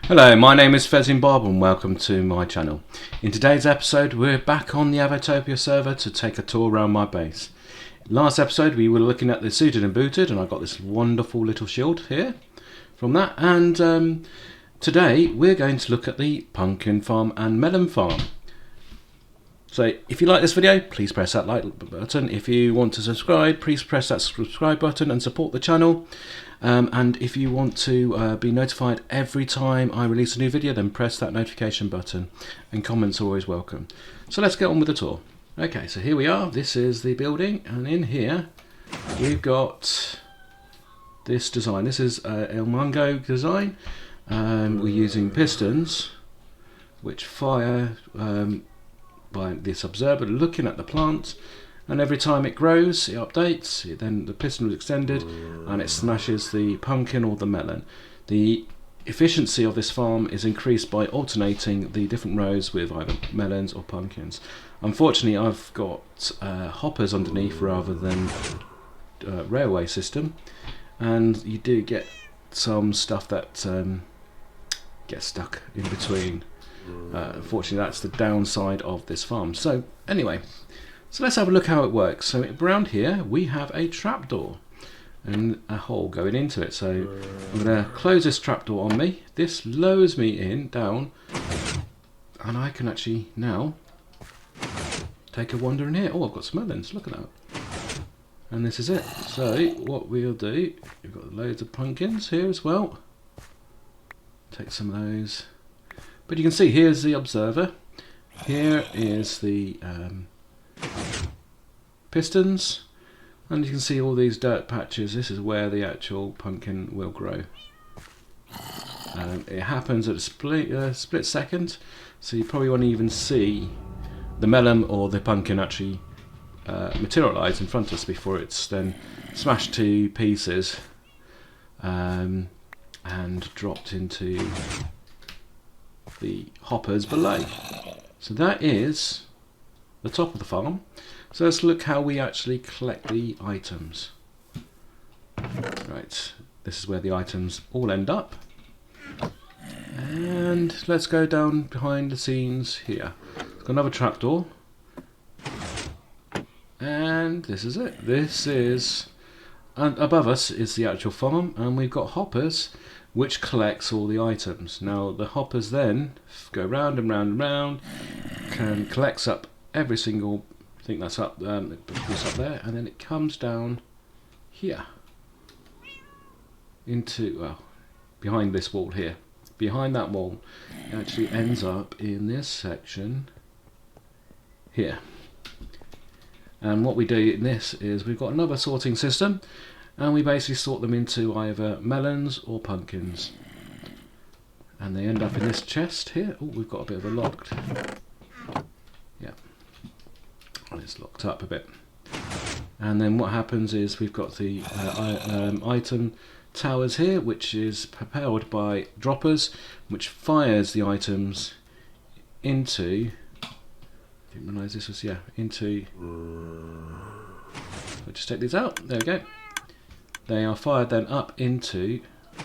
Hello, my name is Fizzing and welcome to my channel. In today's episode we're back on the Avotopia server to take a tour around my base. Last episode we were looking at the suited and booted and I got this wonderful little shield here from that, and today we're going to look at the pumpkin farm and melon farm. So if you like this video, please press that like button. If you want to subscribe, please press that subscribe button and support the channel. And if you want to be notified every time I release a new video, then press that notification button, and comments are always welcome. So let's get on with the tour. Okay, so here we are. This is the building, and in here we've got this design. This is El Mungo design. We're using pistons which fire by this observer looking at the plant, and every time it grows it updates, then the piston is extended and it smashes the pumpkin or the melon. The efficiency of this farm is increased by alternating the different rows with either melons or pumpkins. Unfortunately I've got hoppers underneath rather than railway system, and you do get some stuff that gets stuck in between. Unfortunately that's the downside of this farm. So anyway, so let's have a look how it works. So around here we have a trapdoor and a hole going into it. So I'm going to close this trapdoor on me. This lowers me in down, and I can actually now take a wander in here. Oh, I've got some melons, look at that. And this is it. So what we'll do, we've got loads of pumpkins here as well. Take some of those. But you can see here's the observer. Here is the pistons, and you can see all these dirt patches. This is where the actual pumpkin will grow. It happens at a split second, so you probably won't even see the melon or the pumpkin actually materialise in front of us before it's then smashed to pieces and dropped into the hoppers below. So that is the top of the farm. So let's look how we actually collect the items. Right, this is where the items all end up. And let's go down behind the scenes here. Got another trapdoor. And this is it. This is, and above us is the actual farm, and we've got hoppers which collects all the items. Now the hoppers then go round and round and round, and collects up every single thing that's up, it's up there, and then it comes down here into, well, behind this wall here. Behind that wall it actually ends up in this section here. And what we do in this is we've got another sorting system, and we basically sort them into either melons or pumpkins, and they end up in this chest here. Oh, we've got a bit of a locked, yeah, and it's locked up a bit. And then what happens is we've got the item towers here, which is propelled by droppers, which fires the items into, I didn't realise this was, yeah, into, I'll just take these out, there we go. They are fired then up into, as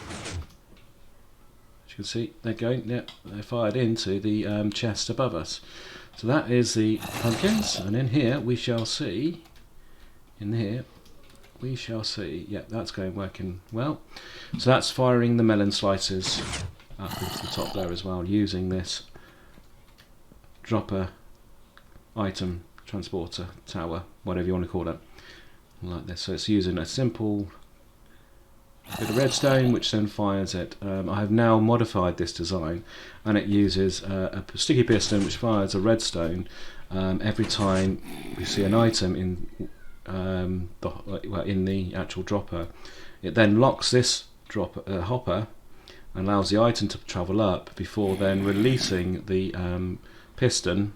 you can see, they're going, yeah, they're fired into the chest above us. So that is the pumpkins, and in here we shall see, yeah, that's working well. So that's firing the melon slices up into the top there as well, using this dropper item transporter tower, whatever you want to call it, like this. So it's using a simple bit of redstone which then fires it. I have now modified this design, and it uses a sticky piston which fires a redstone every time we see an item in in the actual dropper. It then locks this hopper and allows the item to travel up before then releasing the piston,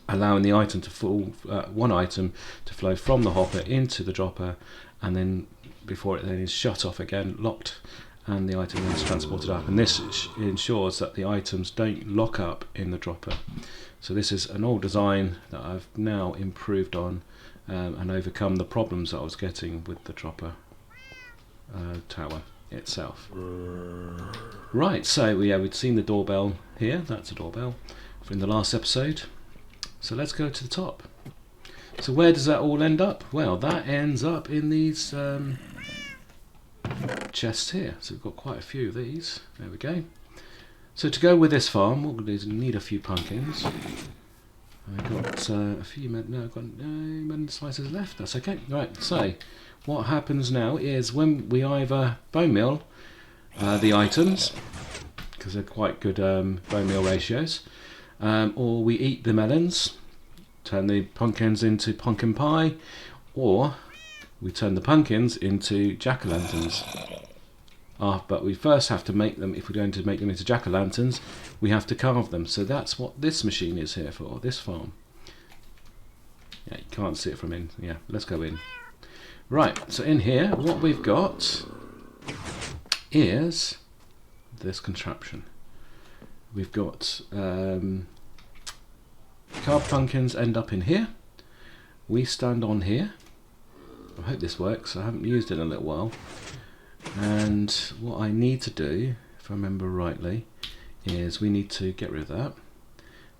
allowing the item to fall, one item to flow from the hopper into the dropper, and then before it then is shut off again, locked, and the item is transported up. And this ensures that the items don't lock up in the dropper. So this is an old design that I've now improved on and overcome the problems that I was getting with the dropper tower. itself. Right, so we'd seen the doorbell here. That's a doorbell from the last episode. So let's go to the top. So where does that all end up? Well, that ends up in these chests here. So we've got quite a few of these. There we go. So to go with this farm, what we'll do is need a few pumpkins. I've got a few I've got no melon slices left. That's okay. Right, so what happens now is when we either bone meal the items, because they're quite good bone meal ratios, or we eat the melons, turn the pumpkins into pumpkin pie, or we turn the pumpkins into jack-o'-lanterns. But we first have to make them, if we're going to make them into jack-o'-lanterns, we have to carve them. So that's what this machine is here for, this farm. Yeah, you can't see it from in. Yeah, let's go in. Right, so in here, what we've got is this contraption. We've got carved pumpkins end up in here. We stand on here. I hope this works. I haven't used it in a little while. And what I need to do, if I remember rightly, is we need to get rid of that.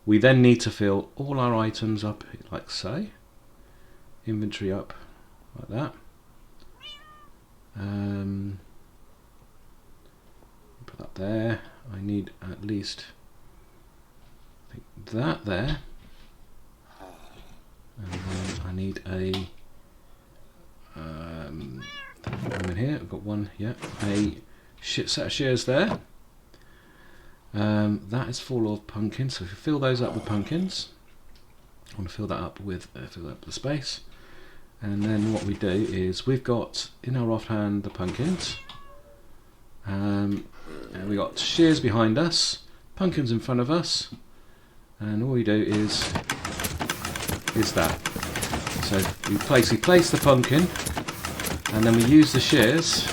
We then need to fill all our items up like so. Inventory up like that. Put that there. I need at least, I think, that there. And then I need a I'm in here. I've got one, yeah, a set of shears there. That is full of pumpkins, so if you fill those up with pumpkins, I want to fill that up with fill up the space. And then what we do is we've got in our offhand the pumpkins, and we got shears behind us, pumpkins in front of us, and all we do is that. So we place the pumpkin, and then we use the shears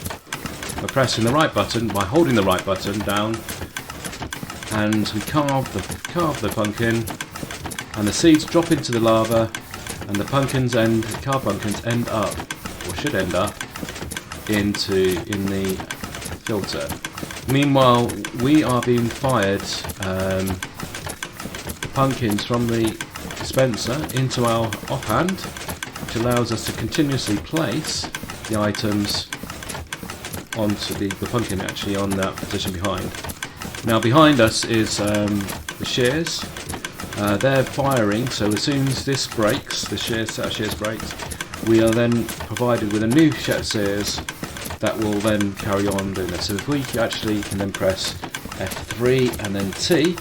by pressing the right button, by holding the right button down, and we carve the pumpkin, and the seeds drop into the lava, and the carved pumpkins end up, or should end up, in the filter. Meanwhile, we are being fired pumpkins from the dispenser into our offhand, which allows us to continuously place the items onto the pumpkin, actually on that position behind. Now behind us is the shears. They're firing, so as soon as this breaks, the set of shears breaks, we are then provided with a new set of shears that will then carry on doing this. So if we actually can then press F3 and then T,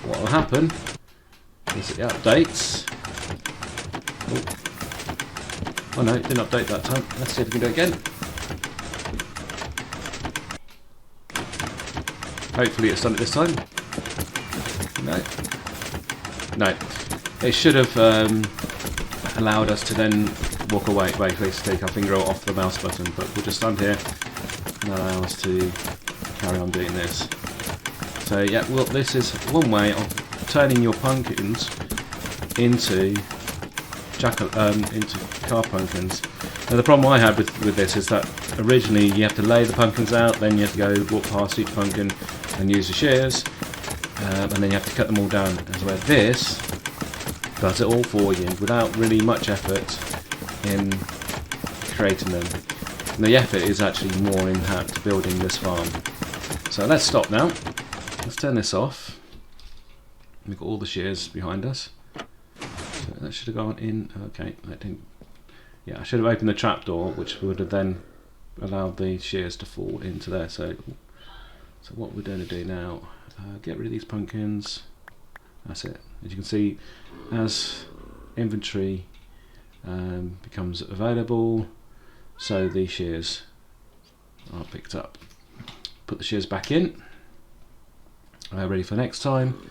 what will happen is it updates. Oh no, it didn't update that time. Let's see if we can do it again. Hopefully it's done it this time. No. It should have allowed us to then walk away, basically take our finger off the mouse button, but we'll just stand here and allow us to carry on doing this. So yeah, well, this is one way of turning your pumpkins into carved pumpkins. Now the problem I had with this is that originally you have to lay the pumpkins out, then you have to go walk past each pumpkin and use the shears, and then you have to cut them all down. As where this does it all for you without really much effort in creating them. And the effort is actually more in that building this farm. So let's stop now. Let's turn this off. We've got all the shears behind us. So that should have gone in. Okay, that didn't. Yeah, I should have opened the trapdoor, which would have then allowed the shears to fall into there. So what we're going to do now, get rid of these pumpkins. That's it. As you can see, as inventory becomes available, so the shears are picked up. Put the shears back in. Ready for next time,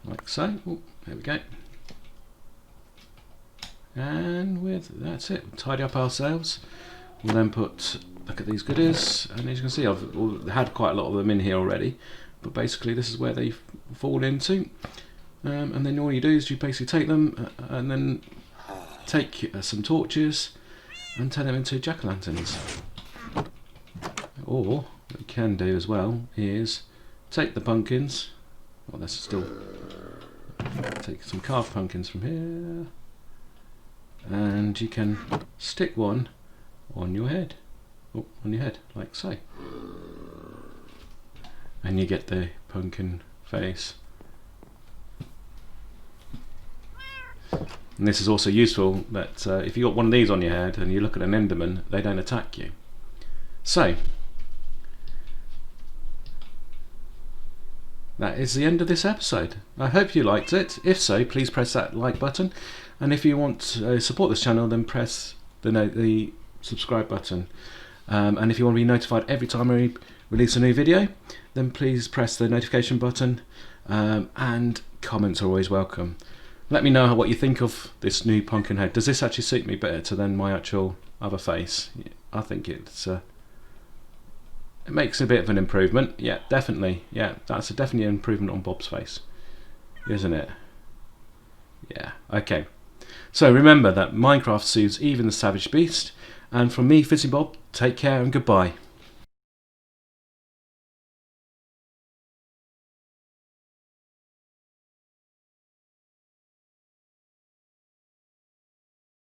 like so. Oh, there we go. And that's it. We'll tidy up ourselves. We'll then look at these goodies, and as you can see, I've had quite a lot of them in here already. But basically, this is where they fall into. And then all you do is you basically take them and then take some torches and turn them into jack-o'-lanterns. Or what you can do as well is take the pumpkins. Well, let's still take some carved pumpkins from here, and you can stick one on your head. Oh, on your head, like so. And you get the pumpkin face. And this is also useful that if you got one of these on your head and you look at an Enderman, they don't attack you. So, that is the end of this episode. I hope you liked it. If so, please press that like button. And if you want to support this channel, then press the subscribe button. And if you want to be notified every time I release a new video, then please press the notification button. And comments are always welcome. Let me know what you think of this new pumpkin head. Does this actually suit me better than my actual other face? I think it makes a bit of an improvement. Yeah, definitely. Yeah, that's definitely an improvement on Bob's face, isn't it? Yeah, okay. So remember that Minecraft suits even the savage beast. And from me, Fizzing Bob, take care and goodbye.